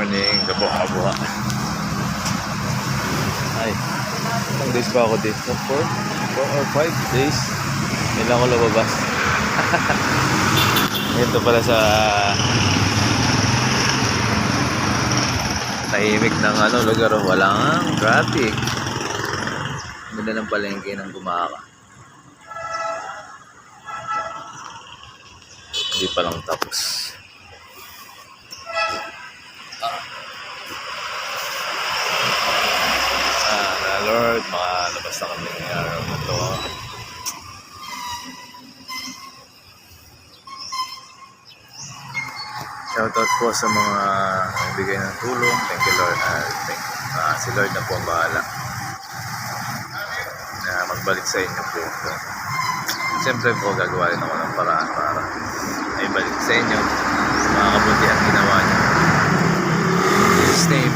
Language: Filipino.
morning, kabuha-buha. Ay, ilang days pa ako dito? 4 or 5 days. Hindi lang ako lumabas. Ito pala sa tahimik ng lugar. Walang traffic. Ganda ng palengke ng Gumaka. Hindi pa lang tapos. Lord, makalabas na kami ng araw na to. Shoutout po sa mga nagbigay ng tulong. Thank you, Lord. Si Lord na po ang bahala na magbalik sa inyo po. Siyempre po gagawa rin ako ng paraan para ay balik sa inyo mga kabutihan ginawa niyo. In Jesus' name,